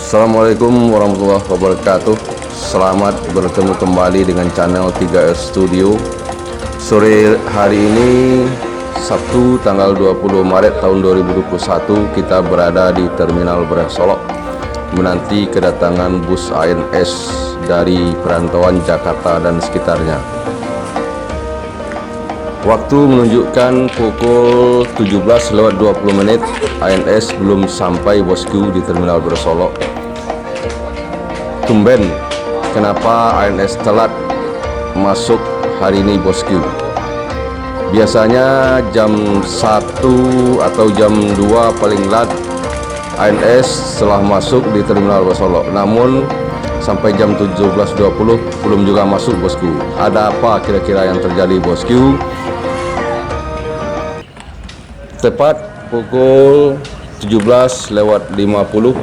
Assalamualaikum warahmatullahi wabarakatuh. Selamat bertemu kembali dengan channel 3S Studio. Sore hari ini Sabtu tanggal 20 Maret tahun 2021, kita berada di Terminal Beras Solok menanti kedatangan bus ANS dari perantauan Jakarta dan sekitarnya. Waktu menunjukkan pukul 17:20. ANS belum sampai bosku di Terminal Beras Solok. Tumben, kenapa ANS telat masuk hari ini bosku? Biasanya jam 1 atau jam 2 paling lat ANS telah masuk di Terminal Beras Solok. Namun sampai jam 17:20 belum juga masuk bosku. Ada apa kira-kira yang terjadi bosku? Tepat pukul 17:50,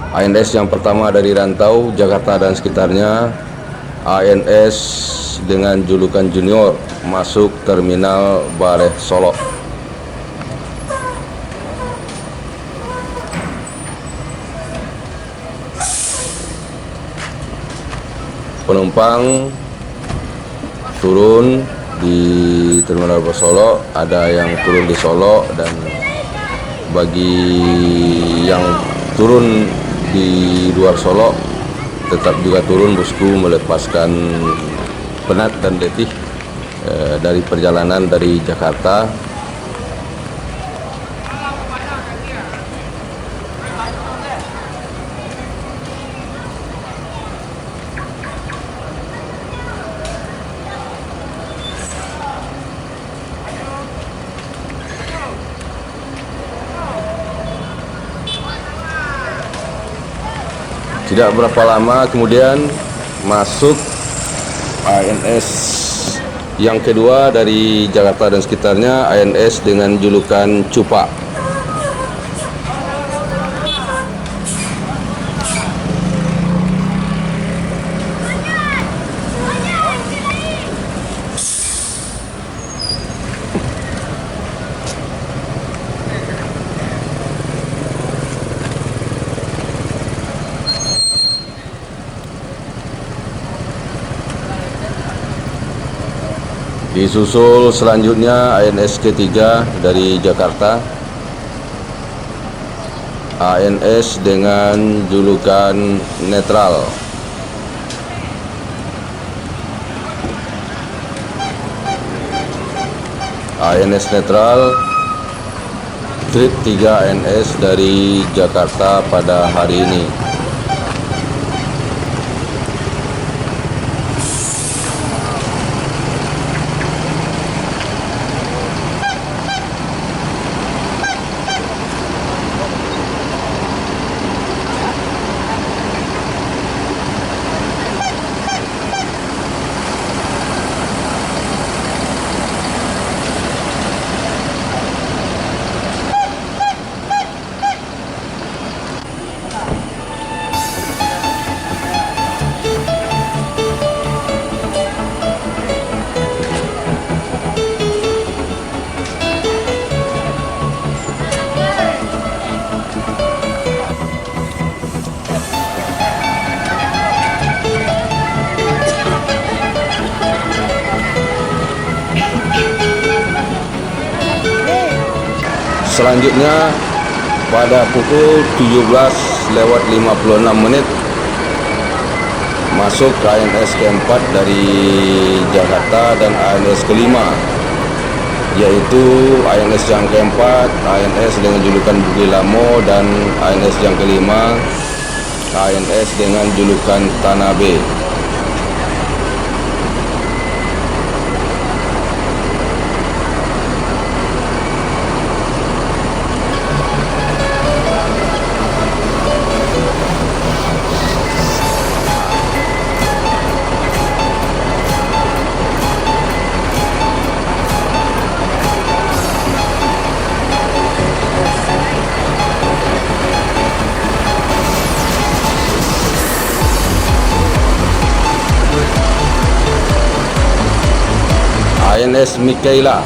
ANS yang pertama dari rantau Jakarta dan sekitarnya, ANS dengan julukan Junior, masuk Terminal Beras Solok. Penumpang turun di Terminal Beras Solok, ada yang turun di Solok, dan bagi yang turun di luar Solok tetap juga turun bosku, melepaskan penat dan letih dari perjalanan dari Jakarta. Tidak berapa lama kemudian masuk ANS yang kedua dari Jakarta dan sekitarnya, ANS dengan julukan Cupa. Disusul selanjutnya ANS ketiga dari Jakarta, ANS dengan julukan Netral. ANS Netral, trip 3 ANS dari Jakarta pada hari ini. Selanjutnya pada pukul 17:56 masuk ke ANS keempat dari Jakarta dan ANS kelima, yaitu ANS yang keempat, ANS dengan julukan Bukit Lamo, dan ANS yang kelima, ANS dengan julukan Tanabe. ANS Mikaela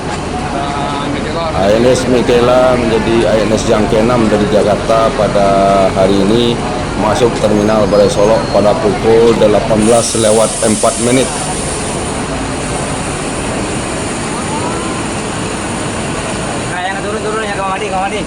ANS Mikaela menjadi ANS yang ke-6 dari Jakarta pada hari ini masuk terminal Balai Solok pada pukul 18:04. Nah, yang turun-turun ya Kamadi. Turun.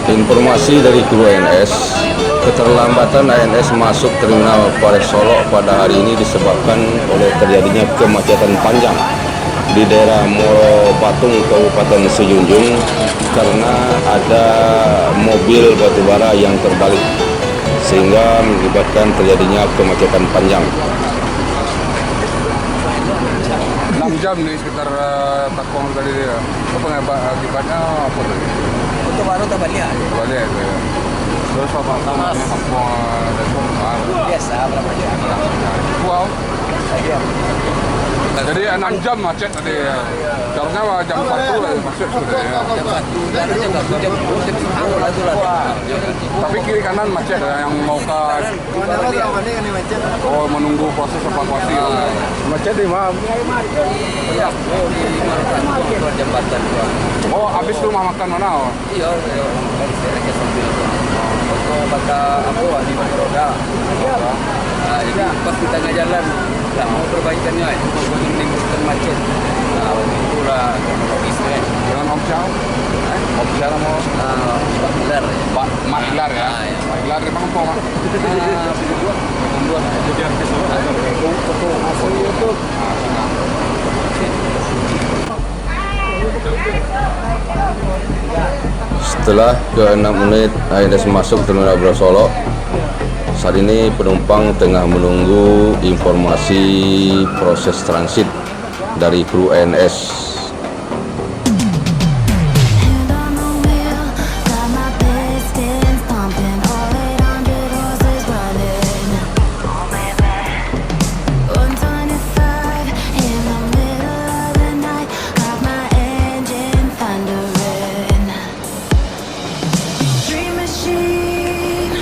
Informasi dari kru ANS, keterlambatan ANS masuk terminal Balai Solok pada hari ini disebabkan oleh terjadinya kemacetan panjang di daerah Moro Patung, Kabupaten Sejunjung karena ada mobil batubara yang terbalik sehingga mengakibatkan terjadinya kemacetan panjang. 6 jam nih sekitar Takong tadi dia. Apa akibatnya apa tadi? Untuk baru tak balik. Balik itu ya. Terus apa namanya kampung dan rumah. Biasa berapa jam? Wow. Iya. Jadi 6 jam macet tadi ya. Seharusnya jam 1 lah masuk sudah ya. Jam 1 dan jam 10 lagi lah. Tapi kiri kanan macet ya, yang mau ke menunggu proses evakuasi. Macet di mana? Ya, di Marokan jembatan. Oh, habis rumah makan mana? Iya, saya lagi sambil. Kalau kata aku di roda. Nah, jadi pas kita nggak jalan, nggak mau perbaikannya, mau menimbulkan macet. Nah, itulah bisnis. Dengan Om Chow? Om Chow mau? Pak Pilar. Mak Ilar ya? Mak Ilar di mana Pak? Membuat kemudian Setelah ke-6 menit ANS masuk terminal Balai Solok, saat ini penumpang tengah menunggu informasi proses transit dari kru ANS. Hand on the wheel, got my pistons pumping, all 800 horses running. 125 in the middle of the night, got my engine thundering. Dream machine,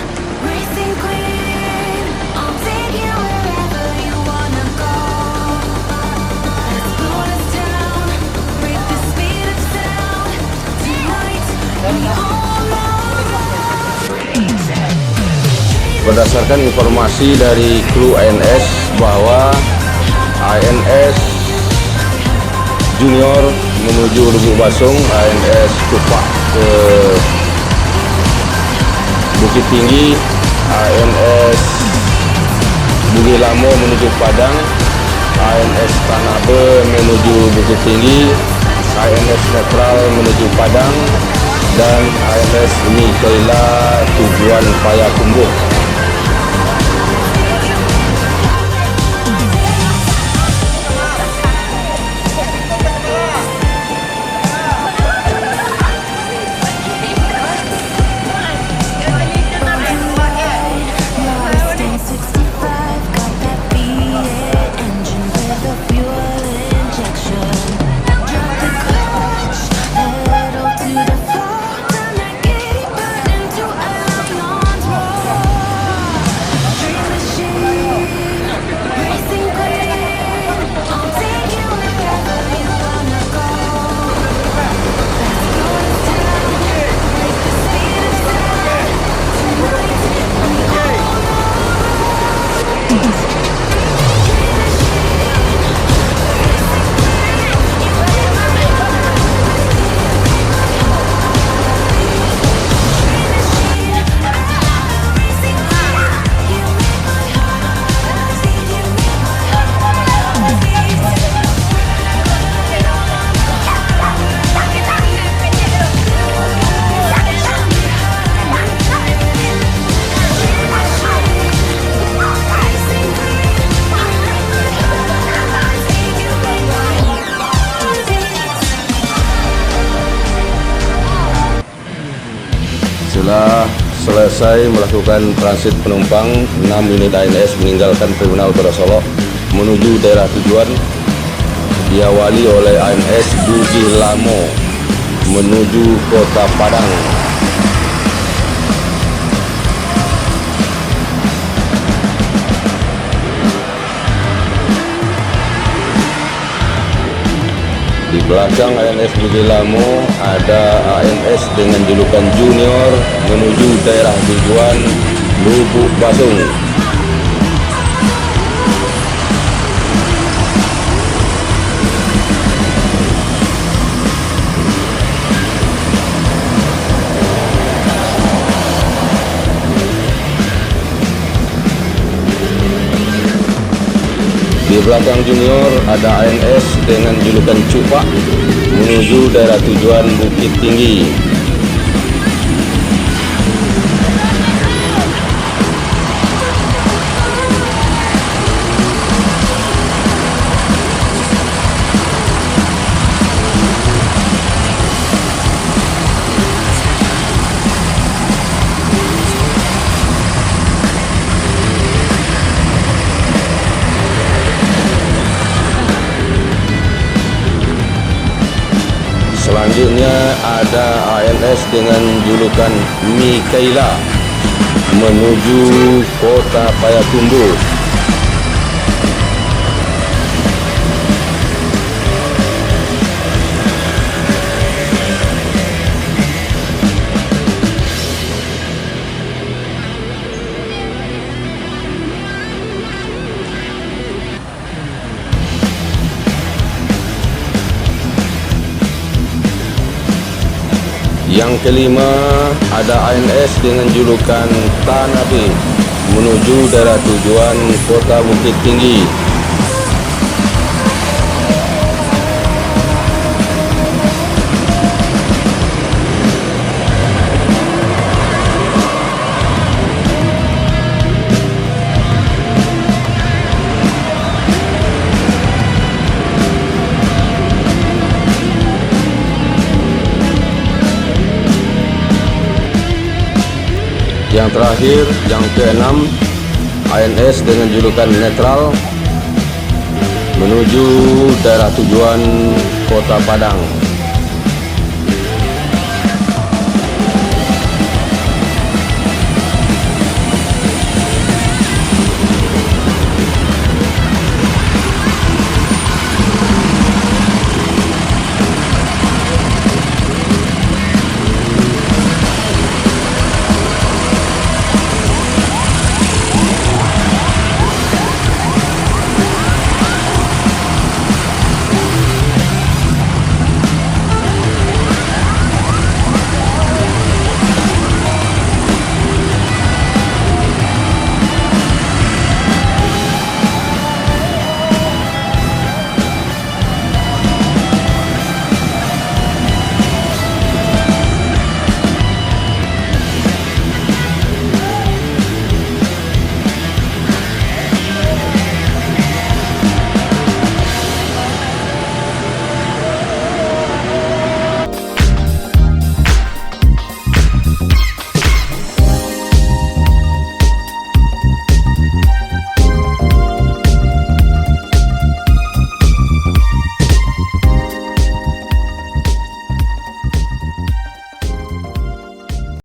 racing queen, I'll take you wherever you wanna go. Let's blow this town, break the speed of sound. Tonight, we all know. Berdasarkan informasi dari kru ANS bahwa ANS Junior menuju Lubuk Basung, ANS Tupak ke Bukit Tinggi, ANS Bugis Lamo menuju Padang, ANS Tanabe menuju Bukit Tinggi, ANS Netral menuju Padang, dan ANS Mikaela tujuan Payakumbuh. Lost in 65, got that V8 engine with a fuel injection. Drop the clutch, pedal to the floor, turn that giddy bird into a lion's roar. Dream machine, racing queen, I'll take you wherever you wanna go. Let's go to town, break the speed of sound. Tonight, we all Setelah selesai melakukan transit penumpang, 6 unit ANS meninggalkan terminal Balai Solok menuju daerah tujuan, diawali oleh ANS Bugis Lamo menuju Kota Padang. belakang ANS Bukit Lamo ada ANS dengan julukan Junior menuju daerah tujuan Lubuk Basung. Di belakang Junior ada ANS dengan julukan Cupak menuju daerah tujuan Bukit Tinggi. Selanjutnya ada ANS dengan julukan Mikaela menuju Kota Payakumbuh. Yang kelima ada ANS dengan julukan Tanabe menuju daerah tujuan Kota Bukit Tinggi. Yang terakhir, yang keenam, ANS dengan julukan Netral menuju daerah tujuan Kota Padang.